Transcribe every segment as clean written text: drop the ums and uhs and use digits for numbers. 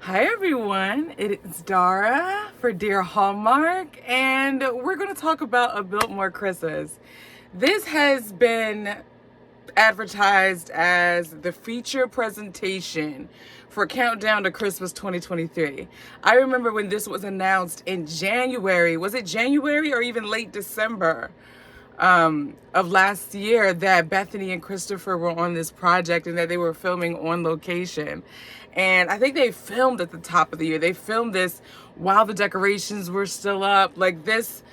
Hi everyone, it is Dara for Dear Hallmark, and we're going to talk about A Biltmore Christmas. This has been advertised as the feature presentation for Countdown to Christmas 2023. I remember when this was announced in January. Was it January or even late December? Of last year, that Bethany and Christopher were on this project and that they were filming on location. And I think they filmed at the top of the year. They filmed this while the decorations were still up. Like this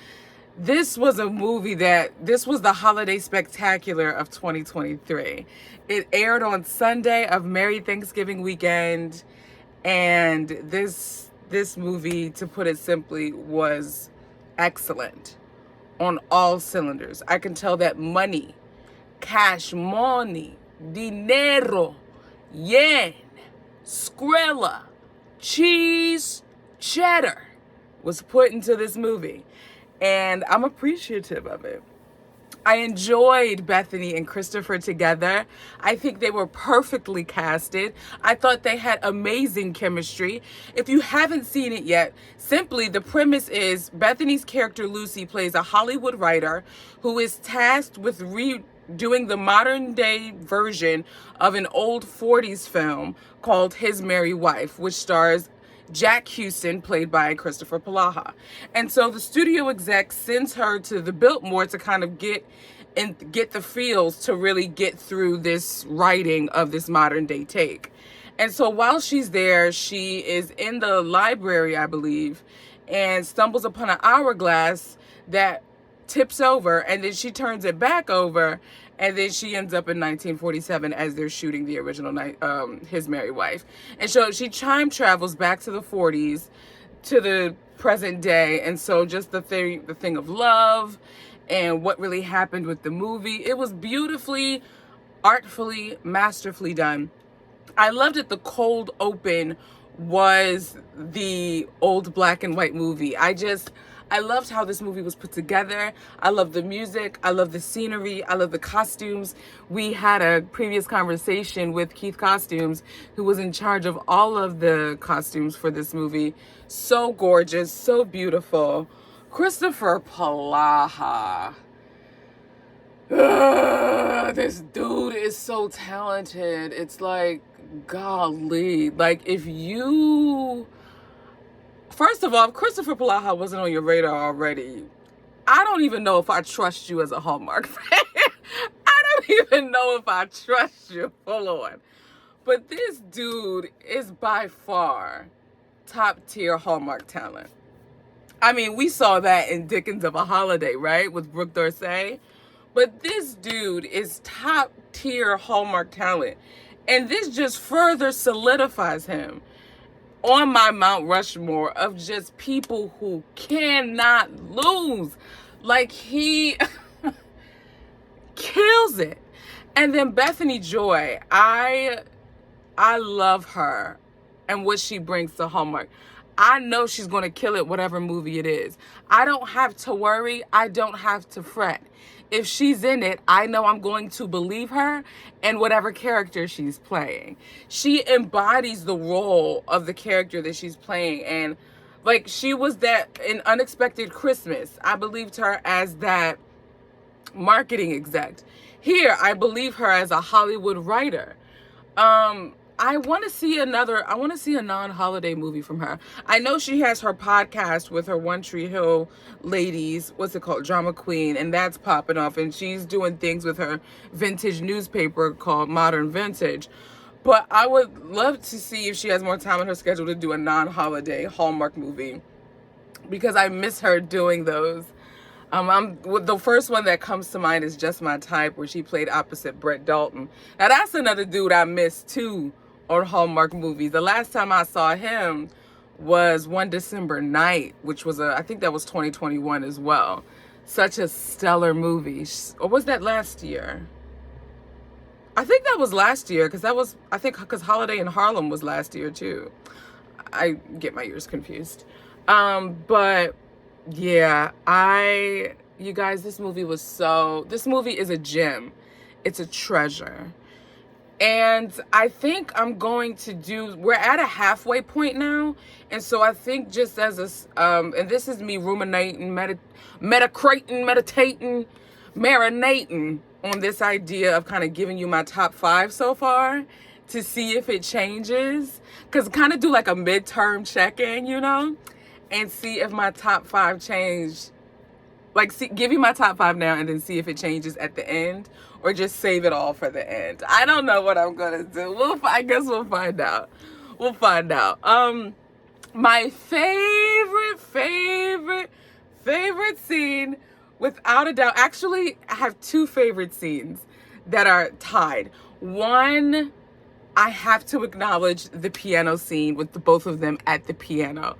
was a movie this was the holiday spectacular of 2023. It aired on Sunday of Merry Thanksgiving weekend, and this movie, to put it simply, was excellent on all cylinders. I can tell that money, cash money, dinero, yen, Skrilla, cheese, cheddar was put into this movie, and I'm appreciative of it. I enjoyed Bethany and Christopher together. I think they were perfectly casted. I thought they had amazing chemistry. If you haven't seen it yet, simply the premise is Bethany's character Lucy plays a Hollywood writer who is tasked with redoing the modern day version of an old 40s film called His Merry Wife, which stars Jack Houston, played by Christopher Palaha. And so the studio exec sends her to the Biltmore to kind of get the feels to really get through this writing of this modern day take. And so while she's there, she is in the library, I believe, and stumbles upon an hourglass that tips over, and then she turns it back over, and then she ends up in 1947 as they're shooting the original His Merry Wife. And so she time travels back to the 40s to the present day, and so just the thing of love and what really happened with the movie. It was beautifully, artfully, masterfully done. I loved it. The cold open was the old black and white movie. I loved how this movie was put together. I love the music. I love the scenery. I love the costumes. We had a previous conversation with Keith Costumes, who was in charge of all of the costumes for this movie. So gorgeous, so beautiful. Christopher Palaha. This dude is so talented. It's like, golly. Like, first of all, if Christopher Palaha wasn't on your radar already, I don't even know if I trust you as a Hallmark fan. I don't even know if I trust you. Hold on. But this dude is by far top tier Hallmark talent. I mean, we saw that in Dickens of a Holiday, right? With Brooke Dorsey. But this dude is top tier Hallmark talent. And this just further solidifies him on my Mount Rushmore of just people who cannot lose. Like, he kills it. And then Bethany Joy, I love her and what she brings to Hallmark. I know she's going to kill it, whatever movie it is. I don't have to worry. I don't have to fret. If she's in it, I know I'm going to believe her and whatever character she's playing. She embodies the role of the character that she's playing. And like, she was that in Unexpected Christmas. I believed her as that marketing exec. Here, I believe her as a Hollywood writer. I want to see a non-holiday movie from her. I know she has her podcast with her One Tree Hill ladies, what's it called, Drama Queen, and that's popping off, and she's doing things with her vintage newspaper called Modern Vintage. But I would love to see if she has more time on her schedule to do a non-holiday Hallmark movie, because I miss her doing those. The first one that comes to mind is Just My Type, where she played opposite Brett Dalton. Now that's another dude I miss too on Hallmark movies. The last time I saw him was One December Night, which was I think that was 2021 as well. Such a stellar movie. Or was that last year? I think that was last year, because Holiday in Harlem was last year too. I get my years confused. But yeah, you guys, this movie is a gem. It's a treasure. And I think I'm going to we're at a halfway point now. And so I think just as and this is me ruminating, meditating, marinating on this idea of kind of giving you my top 5 so far to see if it changes. Because kind of do like a midterm check-in, and see if my top 5 change. Like, give you my top 5 now and then see if it changes at the end, or just save it all for the end. I don't know what I'm gonna do. I guess we'll find out. We'll find out. My favorite scene, without a doubt. Actually, I have 2 favorite scenes that are tied. One, I have to acknowledge the piano scene with both of them at the piano.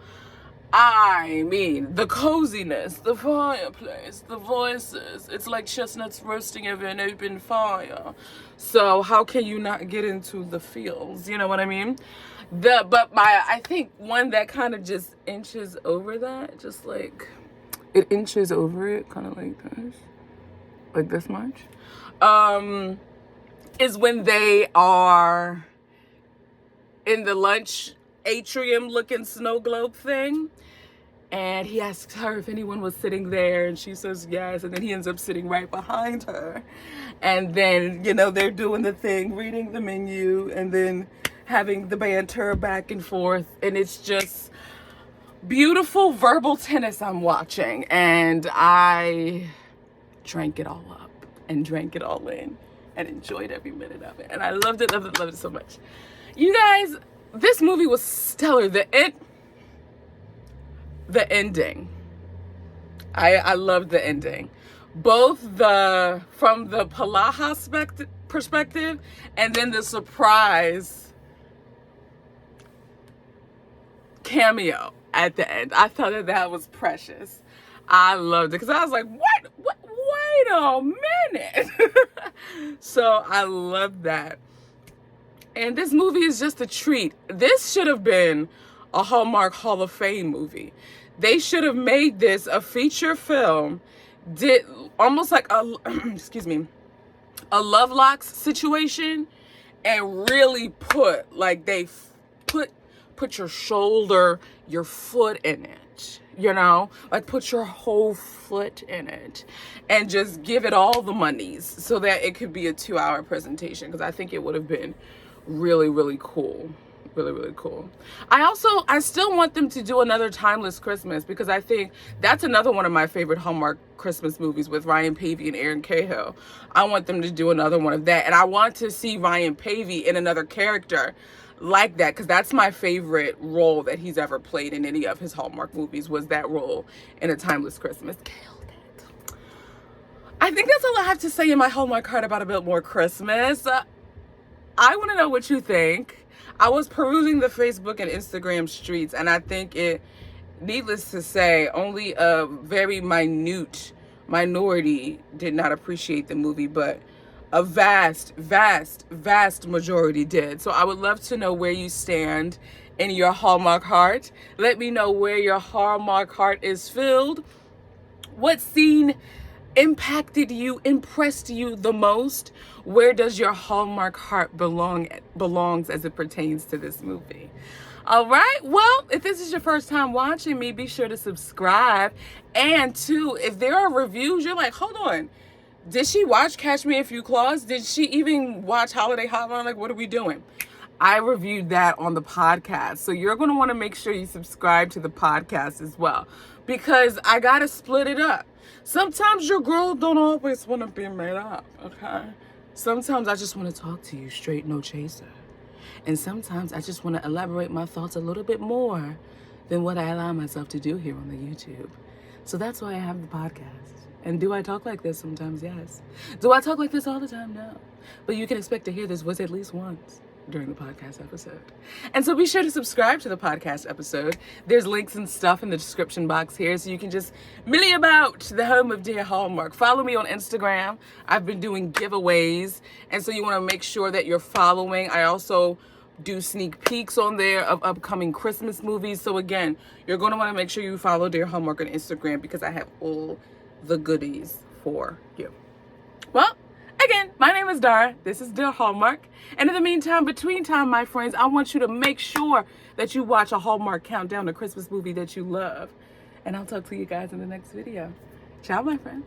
I mean, the coziness, the fireplace, the voices. It's like chestnuts roasting over an open fire. So how can you not get into the feels? You know what I mean? I think one that kind of just inches over that, just like, it inches over it, kind of like this much, is when they are in the lunch atrium looking snow globe thing, and he asks her if anyone was sitting there, and she says yes, and then he ends up sitting right behind her, and then they're doing the thing, reading the menu, and then having the banter back and forth, and it's just beautiful verbal tennis I'm watching, and I drank it all up and drank it all in and enjoyed every minute of it, and I loved it so much. You guys, this movie was stellar. The ending. I loved the ending. Both from the Palaha perspective, and then the surprise cameo at the end. I thought that was precious. I loved it because I was like, what? Wait a minute. So I loved that. And this movie is just a treat. This should have been a Hallmark Hall of Fame movie. They should have made this a feature film, did almost like a Lovelocks situation, and really put your shoulder, your foot in it, like put your whole foot in it, and just give it all the monies so that it could be a 2-hour presentation, because I think it would have been really, really cool. Really, really cool. I still want them to do another Timeless Christmas, because I think that's another one of my favorite Hallmark Christmas movies with Ryan Pavey and Erin Cahill. I want them to do another one of that. And I want to see Ryan Pavey in another character like that, because that's my favorite role that he's ever played in any of his Hallmark movies, was that role in A Timeless Christmas. Killed it. I think that's all I have to say in my Hallmark heart about A Biltmore Christmas. I want to know what you think. I was perusing the Facebook and Instagram streets, and I think needless to say, only a very minute minority did not appreciate the movie, but a vast majority did. So I would love to know where you stand in your Hallmark heart. Let me know where your Hallmark heart is filled. What scene impacted you, impressed you the most? Where does your Hallmark heart belongs as it pertains to this movie? All right, well, if this is your first time watching me, be sure to subscribe. And 2, if there are reviews, you're like, hold on, did she watch Catch Me If You Claus? Did she even watch Holiday Hotline? Like, what are we doing? I reviewed that on the podcast. So you're going to want to make sure you subscribe to the podcast as well, because I got to split it up. Sometimes your girl don't always want to be made up, okay? Sometimes I just want to talk to you straight, no chaser. And sometimes I just want to elaborate my thoughts a little bit more than what I allow myself to do here on the YouTube. So that's why I have the podcast. And do I talk like this sometimes? Yes. Do I talk like this all the time? No. But you can expect to hear this voice at least once during the podcast episode. And so be sure to subscribe to the podcast episode. There's links and stuff in the description box here, so you can just millie about the home of Dear Hallmark. Follow me on Instagram. I've been doing giveaways, and so you want to make sure that you're following. I also do sneak peeks on there of upcoming Christmas movies. So again, you're going to want to make sure you follow Dear Hallmark on Instagram, because I have all the goodies for you. Well, again, My name is Dara. This is Dear Hallmark. And in the meantime, between time, my friends, I want you to make sure that you watch a Hallmark countdown, a Christmas movie that you love. And I'll talk to you guys in the next video. Ciao, my friends.